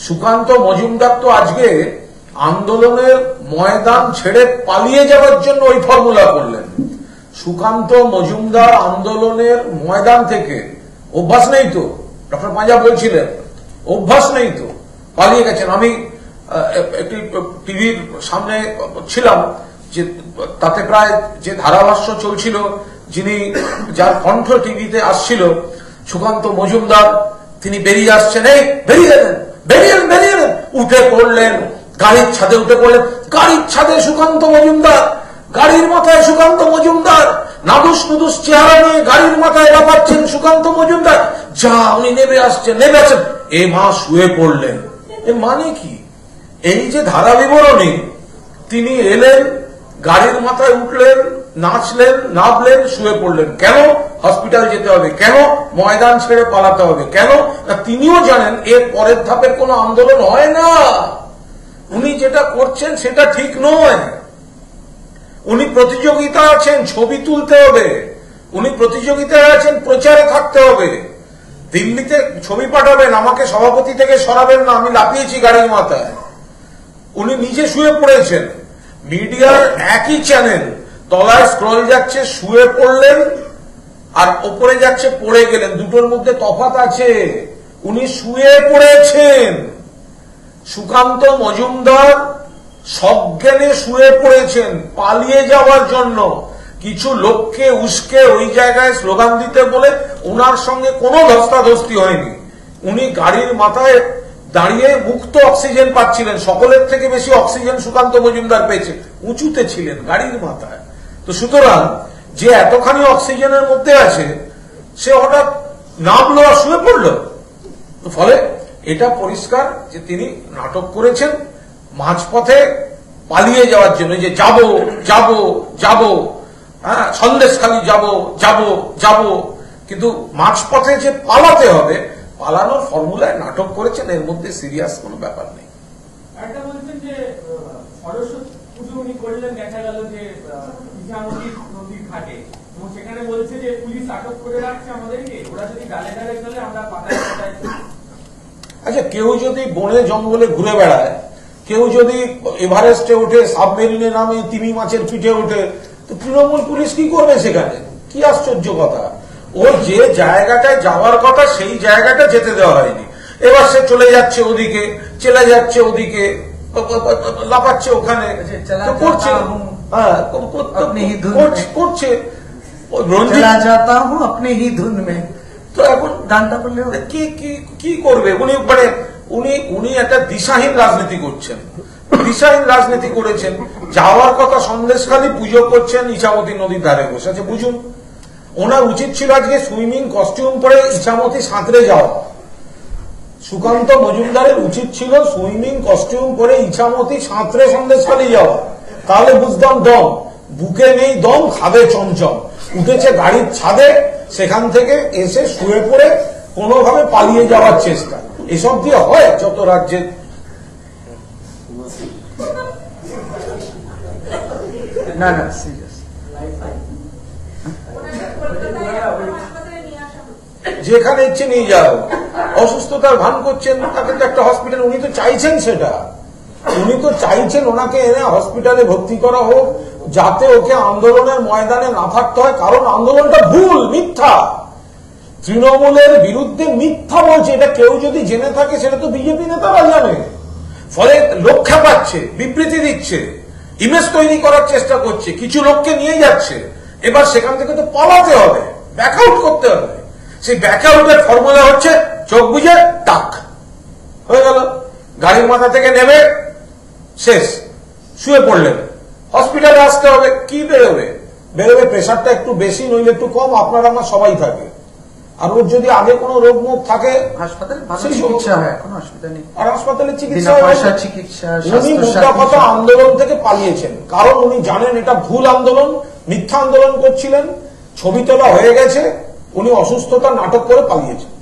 সুকান্ত মজুমদার তো আজকে আন্দোলনের ময়দান ছেড়ে পালিয়ে যাওয়ার জন্য ওই ফর্মুলা করলেন। সুকান্ত মজুমদার আন্দোলনের ময়দান থেকে অভ্যাস নেই তো, ডক্টর পাঞ্জা বলছিলেন অভ্যাস নেই তো, পালিয়ে গেছেন। আমি একটি টিভির সামনে ছিলাম, যে তাতে প্রায় যে ধারাভাষ্য চলছিল, যিনি যার কণ্ঠ টিভিতে আসছিল, সুকান্ত মজুমদার, তিনি বেরিয়ে আসছেন, এই বেরিয়ে গেলেন, বেরিয়ে বেরিয়ে উঠে পড়লেন, গাড়ির ছাদে উঠে পড়লেন। গাড়ির ছাদে সুকান্ত মজুমদার, গাড়ির মাথায় সুকান্ত মজুমদার, নাদুস নুদুস চেহারা নিয়ে গাড়ির মাথায় লাফাচ্ছেন সুকান্ত মজুমদার। যা উনি নেমে আসছেন, নেমে আসছেন, এ মা শুয়ে পড়লেন। এ মানে কি? এই যে ধারা বিবরণী, তিনি এলেন, গাড়ির মাথায় উঠলেন, নাচলেন, নামলেন, শুয়ে পড়লেন। কেন? হসপিটাল যেতে হবে। কেন? ময়দান ছেড়ে পালাতে হবে। কেন? না, তিনিও জানেন এর পরের ধাপের কোন আন্দোলন হয় না। উনি যেটা করছেন সেটা ঠিক নয়। উনি প্রতিযোগিতা আছেন, ছবি তুলতে হবে। উনি প্রতিযোগিতায় আছেন, প্রচারে থাকতে হবে। দিল্লিতে ছবি পাঠাবেন, আমাকে সভাপতি থেকে সরাবেন না, আমি লাফিয়েছি গাড়ির মাথায়। উনি নিজে শুয়ে পড়েছেন। মিডিয়ার একই চ্যানেল, তলায় স্ক্রল যাচ্ছে শুয়ে পড়লেন, আর ওপরে যাচ্ছে পড়ে গেলেন। দুটোর মধ্যে তফাৎ আছে। উনি শুয়ে পড়েছেন। সুকান্ত মজুমদার সজ্ঞানে শুয়ে পড়েছেন পালিয়ে যাওয়ার জন্য। কিছু লোককে উস্কে ওই জায়গায় স্লোগান দিতে বলে ওনার সঙ্গে কোনো ধস্তাধস্তি হয়নি। উনি গাড়ির মাথায় দাঁড়িয়ে মুক্ত অক্সিজেন পাচ্ছিলেন। সকলের থেকে বেশি অক্সিজেন সুকান্ত মজুমদার পেয়েছে, উঁচুতে ছিলেন গাড়ির মাথায়। তো সুতরাং যে এতখানি অক্সিজেনের মধ্যে আছে, সে হঠাৎ নামলো আর শুয়ে পড়ল। ফলে এটা পরিষ্কার যে তিনি নাটক করেছেন মাঝপথে পালিয়ে যাওয়ার জন্য, যে যাব যাব যাব, হ্যাঁ, সন্দেশখালি যাব যাব যাব, কিন্তু মাঝপথে যে পালাতে হবে, পালানোর ফর্মুলায় নাটক করেছেন। এর মধ্যে সিরিয়াস কোনো ব্যাপার নেই। একটা বলছেন যে সরস্বতী পুজো উনি করলেন, দেখা গেল যে নদীর ঘাটে, এবং সেখানে বলছে যে পুলিশ আটক করে রাখছে আমাদেরকে, ওরা যদি গালে গালে চলে আমরা পাতায় পাতায়। আচ্ছা, কেউ যদি বনে জঙ্গলে ঘুরে বেড়ায়, কেউ যদি এভারেস্টে উঠে, সাবমেরিনে নামে, তিমি মাছের পিঠে উঠে, তো তৃণমূল পুলিশ কি করবে সেখানে? কি আশ্চর্য কথা! ও যে জায়গাটায় যাওয়ার কথা সেই জায়গাটা যেতে দেওয়া হয়নি। এবার সে চলে যাচ্ছে ওদিকে, চলে যাচ্ছে ওদিকে, লাফাচ্ছে ওখানে, করছে। হ্যাঁ, করছে। আপনি হি ধুন মে। তো এখন গানটা করলে কি করবে? উনি একটা দিশাহীন রাজনীতি করছেন, দিশাহীন রাজনীতি করেছেন। যাওয়ার কথা সন্দেশখালি, পুজো করছেন ইছামতি নদীর ধারে বসে আছে। বুঝুন, ওনার উচিত ছিল আজকে সুইমিং কস্টিউম পরে ইছামতি সাঁতরে যাওয়া। সুকান্ত মজুমদারের উচিত ছিল সুইমিং কস্টিউম পরে ইছামতি সাঁতরে সন্দেশখালি যাওয়া। তাহলে বুঝতাম দম। বুকে নেই দম, খাবে চমচম। উঠেছে গাড়ির ছাদে, সেখান থেকে এসে শুয়ে পড়ে কোনোভাবে পালিয়ে যাওয়ার চেষ্টা। এসব দিয়ে হয় যত রাজ্যে। না না, সিরিয়াস। যেখানে ইচ্ছে নিয়ে যাও। অসুস্থতার ভান করছেন, তাকে তো একটা হসপিটাল, উনি তো চাইছেন সেটা, উনি তো চাইছেন ওনাকে এনে হসপিটালে ভর্তি করা হোক, যাতে ওকে আন্দোলনের ময়দানে না থাকতে হয়। কারণ আন্দোলনটা ভুল, মিথ্যা, তৃণমূলের বিরুদ্ধে মিথ্যা বলছে। এটা কেউ যদি জেনে থাকে, সেটা তো বিজেপি নেতারা জানে। ফলে লোক খেপাচ্ছে, বিবৃতি দিচ্ছে, ইমেজ তৈরি করার চেষ্টা করছে, কিছু লোককে নিয়ে যাচ্ছে। এবার সেখান থেকে তো পালাতে হবে, ব্যাক আউট করতে হবে। সেই ব্যাক আউটের ফর্মুলা হচ্ছে চোখ বুঝে টাক হয়ে গেল, গাড়ির মাথা থেকে নেমে শেষ, শুয়ে পড়লেন। হসপিটালে আসতে হবে। কি বেরোবে? বেরোবে প্রেশারটা একটু বেশি, নইলে একটু কম, আপনার আমার সবাই থাকে। আর ওর যদি আগে কোনো রোগ মুখ থাকে, হাসপাতালে চিকিৎসা হয়, এখন অসুবিধা নেই। আর হাসপাতালে চিকিৎসা চিকিৎসা। উনি মোদ্দা কথা আন্দোলন থেকে পালিয়েছেন, কারণ উনি জানেন এটা ভুল আন্দোলন, মিথ্যা আন্দোলন করছিলেন। ছবি তোলা হয়ে গেছে, উনি অসুস্থতার নাটক করে পালিয়েছেন।